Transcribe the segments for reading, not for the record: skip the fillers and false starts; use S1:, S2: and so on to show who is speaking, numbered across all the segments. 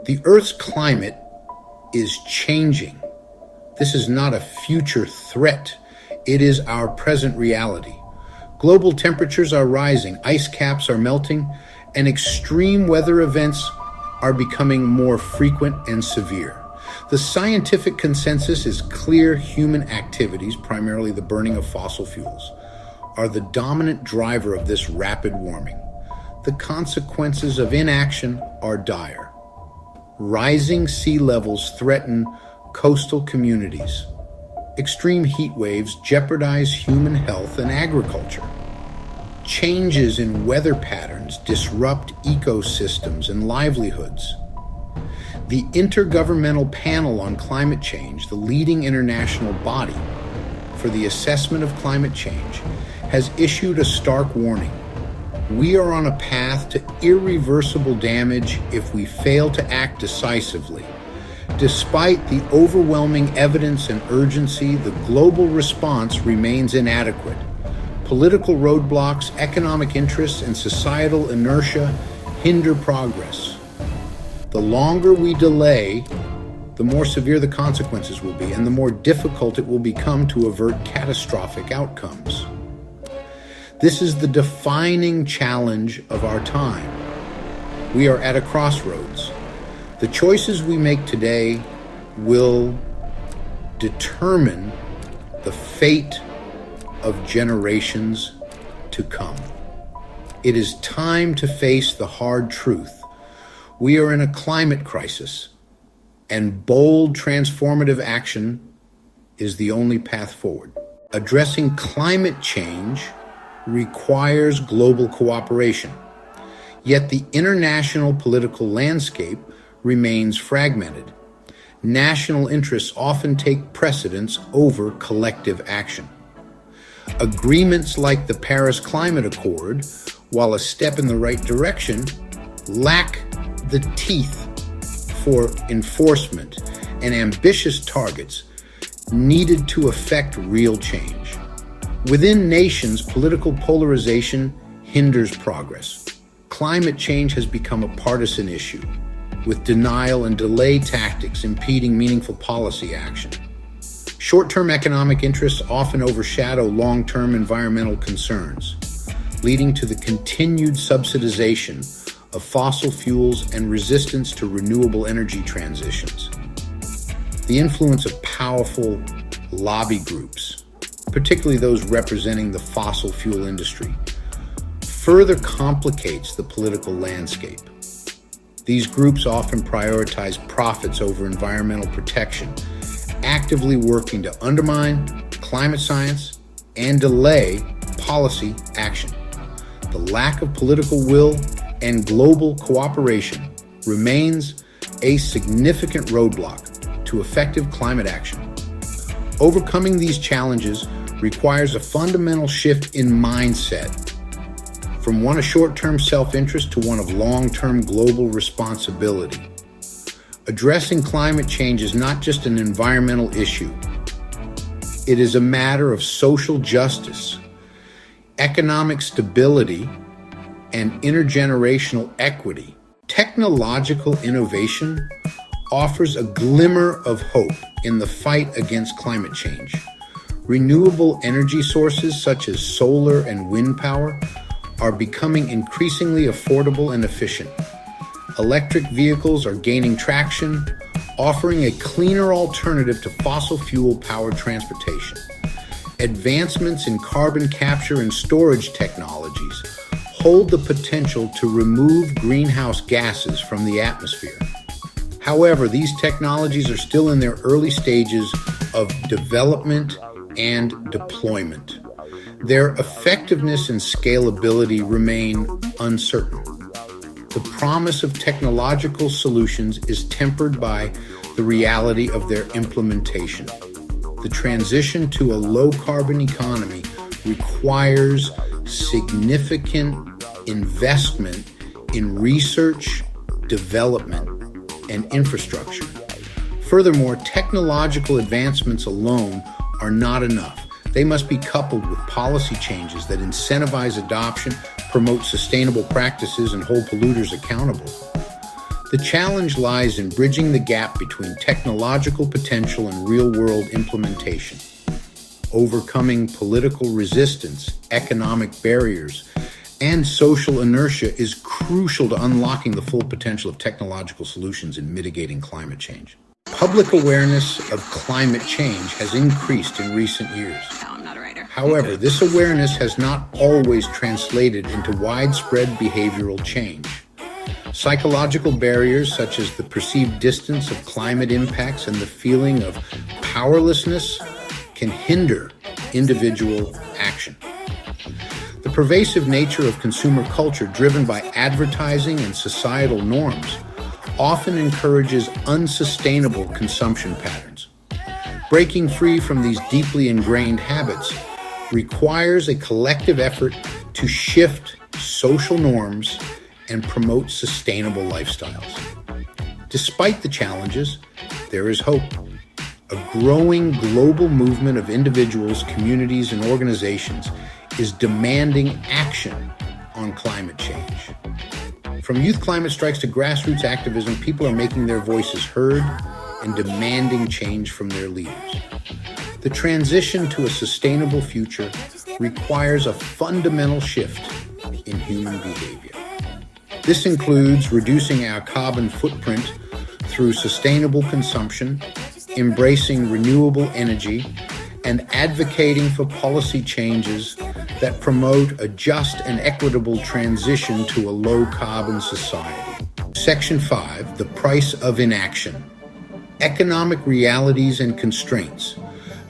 S1: The Earth's climate is changing. This is not a future threat. It is our present reality. Global temperatures are rising, ice caps are melting, and extreme weather events are becoming more frequent and severe. The scientific consensus is clear. Human activities, primarily the burning of fossil fuels, are the dominant driver of this rapid warming. The consequences of inaction are dire. Rising sea levels threaten coastal communities. Extreme heat waves jeopardize human health and agriculture. Changes in weather patterns disrupt ecosystems and livelihoods. The Intergovernmental Panel on Climate Change, the leading international body for the assessment of climate change, has issued a stark warning. We are on a path to irreversible damage if we fail to act decisively. Despite the overwhelming evidence and urgency, the global response remains inadequate. Political roadblocks, economic interests, and societal inertia hinder progress. The longer we delay, the more severe the consequences will be, and the more difficult it will become to avert catastrophic outcomes. This is the defining challenge of our time. We are at a crossroads. The choices we make today will determine the fate of generations to come. It is time to face the hard truth. We are in a climate crisis, and bold, transformative action is the only path forward. Addressing climate change requires global cooperation, yet the international political landscape remains fragmented. National interests often take precedence over collective action. Agreements like the Paris Climate Accord, while a step in the right direction, lack the teeth for enforcement and ambitious targets needed to effect real change. Within nations, political polarization hinders progress. Climate change has become a partisan issue, with denial and delay tactics impeding meaningful policy action. Short-term economic interests often overshadow long-term environmental concerns, leading to the continued subsidization of fossil fuels and resistance to renewable energy transitions. The influence of powerful lobby groups, particularly those representing the fossil fuel industry, further complicates the political landscape. These groups often prioritize profits over environmental protection, actively working to undermine climate science and delay policy action. The lack of political will and global cooperation remains a significant roadblock to effective climate action. Overcoming these challenges requires a fundamental shift in mindset, from one of short-term self-interest to one of long-term global responsibility. Addressing climate change is not just an environmental issue. It is a matter of social justice, economic stability, and intergenerational equity. Technological innovation offers a glimmer of hope in the fight against climate change. Renewable energy sources such as solar and wind power are becoming increasingly affordable and efficient. Electric vehicles are gaining traction, offering a cleaner alternative to fossil fuel-powered transportation. Advancements in carbon capture and storage technologies hold the potential to remove greenhouse gases from the atmosphere. However, these technologies are still in their early stages of development and deployment. Their effectiveness and scalability remain uncertain. The promise of technological solutions is tempered by the reality of their implementation. The transition to a low-carbon economy requires significant investment in research, development, and infrastructure. Furthermore, technological advancements alone are not enough. They must be coupled with policy changes that incentivize adoption, promote sustainable practices, and hold polluters accountable. The challenge lies in bridging the gap between technological potential and real-world implementation. Overcoming political resistance, economic barriers, and social inertia is crucial to unlocking the full potential of technological solutions in mitigating climate change. Public awareness of climate change has increased in recent years. However, this awareness has not always translated into widespread behavioral change. Psychological barriers such as the perceived distance of climate impacts and the feeling of powerlessness can hinder individual action. The pervasive nature of consumer culture driven by advertising and societal norms often encourages unsustainable consumption patterns. Breaking free from these deeply ingrained habits requires a collective effort to shift social norms and promote sustainable lifestyles. Despite the challenges, there is hope. A growing global movement of individuals, communities, and organizations is demanding action on climate change. From youth climate strikes to grassroots activism, people are making their voices heard and demanding change from their leaders. The transition to a sustainable future requires a fundamental shift in human behavior. This includes reducing our carbon footprint through sustainable consumption, embracing renewable energy, and advocating for policy changes that promote a just and equitable transition to a low-carbon society. Section 5, the price of inaction. Economic realities and constraints.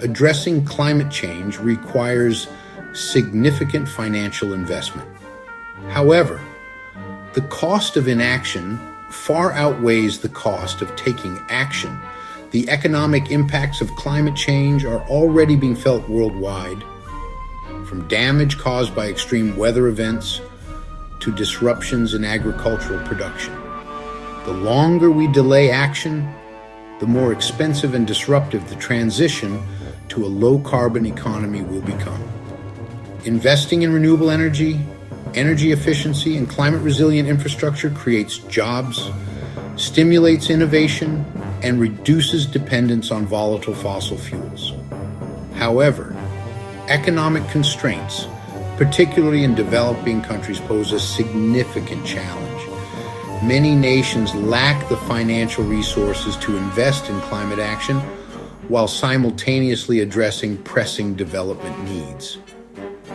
S1: Addressing climate change requires significant financial investment. However, the cost of inaction far outweighs the cost of taking action. The economic impacts of climate change are already being felt worldwide, from damage caused by extreme weather events to disruptions in agricultural production. The longer we delay action, the more expensive and disruptive the transition to a low-carbon economy will become. Investing in renewable energy, energy efficiency, and climate-resilient infrastructure creates jobs, stimulates innovation, and reduces dependence on volatile fossil fuels. However, economic constraints, particularly in developing countries, pose a significant challenge. Many nations lack the financial resources to invest in climate action while simultaneously addressing pressing development needs.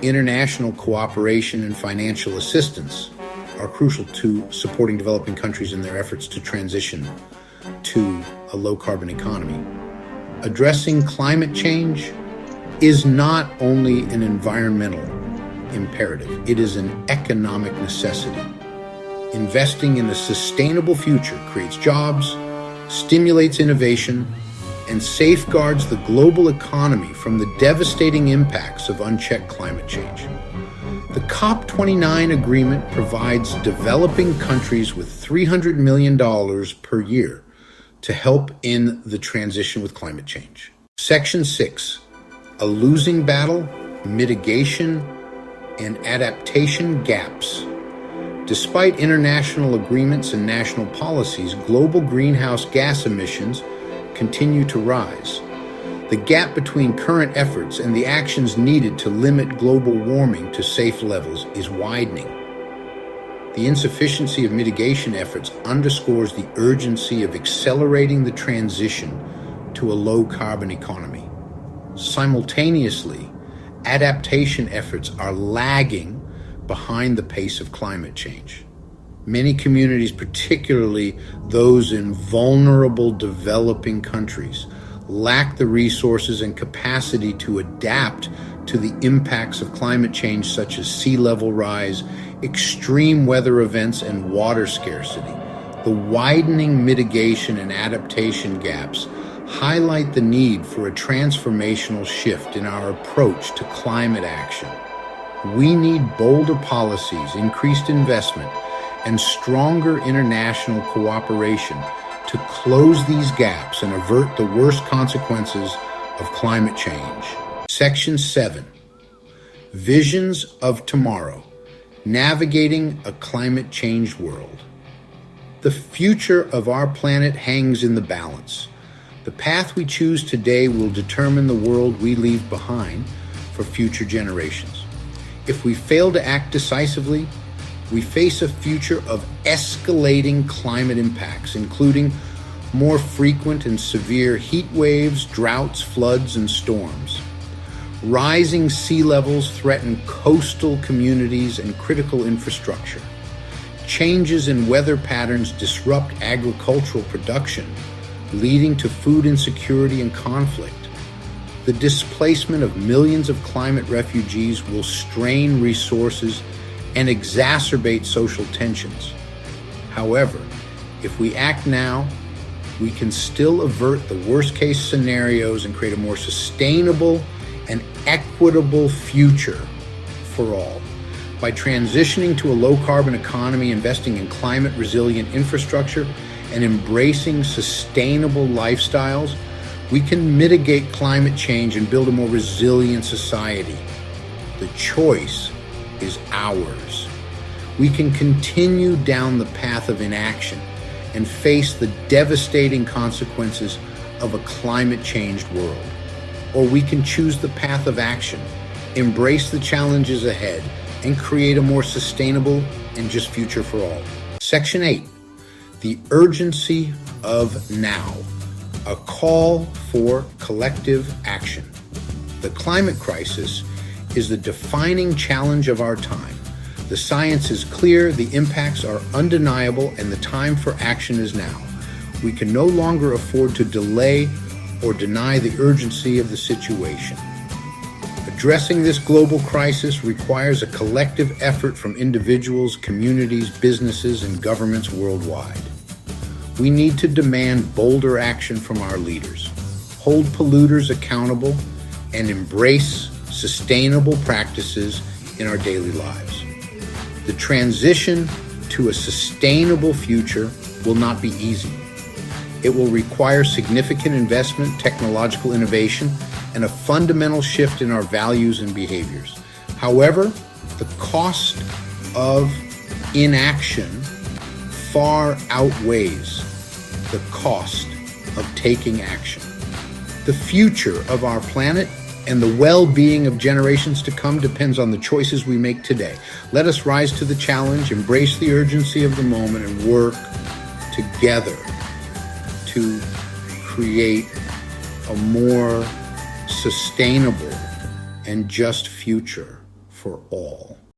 S1: International cooperation and financial assistance are crucial to supporting developing countries in their efforts to transition to a low-carbon economy. Addressing climate change is not only an environmental imperative, it is an economic necessity. Investing in a sustainable future creates jobs, stimulates innovation, and safeguards the global economy from the devastating impacts of unchecked climate change. The COP29 agreement provides developing countries with $300 million per year to help in the transition with climate change. Section 6, a losing battle, mitigation, and adaptation gaps. Despite international agreements and national policies, global greenhouse gas emissions continue to rise. The gap between current efforts and the actions needed to limit global warming to safe levels is widening. The insufficiency of mitigation efforts underscores the urgency of accelerating the transition to a low-carbon economy. Simultaneously, adaptation efforts are lagging behind the pace of climate change. Many communities, particularly those in vulnerable developing countries, lack the resources and capacity to adapt to the impacts of climate change, such as sea level rise, extreme weather events, and water scarcity. The widening mitigation and adaptation gaps highlight the need for a transformational shift in our approach to climate action. We need bolder policies, increased investment, and stronger international cooperation to close these gaps and avert the worst consequences of climate change. Section 7, Visions of Tomorrow, Navigating a Climate Change World. The future of our planet hangs in the balance. The path we choose today will determine the world we leave behind for future generations. If we fail to act decisively, we face a future of escalating climate impacts, including more frequent and severe heat waves, droughts, floods, and storms. Rising sea levels threaten coastal communities and critical infrastructure. Changes in weather patterns disrupt agricultural production, leading to food insecurity and conflict. The displacement of millions of climate refugees will strain resources and exacerbate social tensions. However, if we act now, we can still avert the worst-case scenarios and create a more sustainable and equitable future for all. By transitioning to a low-carbon economy, investing in climate-resilient infrastructure, and embracing sustainable lifestyles, we can mitigate climate change and build a more resilient society. The choice is ours. We can continue down the path of inaction and face the devastating consequences of a climate-changed world. Or we can choose the path of action, embrace the challenges ahead, and create a more sustainable and just future for all. Section 8, the urgency of now, a call for collective action. The climate crisis is the defining challenge of our time. The science is clear, the impacts are undeniable, and the time for action is now. We can no longer afford to delay or deny the urgency of the situation. Addressing this global crisis requires a collective effort from individuals, communities, businesses, and governments worldwide. We need to demand bolder action from our leaders, hold polluters accountable, and embrace sustainable practices in our daily lives. The transition to a sustainable future will not be easy. It will require significant investment, technological innovation, and a fundamental shift in our values and behaviors. However, the cost of inaction far outweighs the cost of taking action. The future of our planet and the well-being of generations to come depends on the choices we make today. Let us rise to the challenge, embrace the urgency of the moment, and work together to create a more sustainable and just future for all.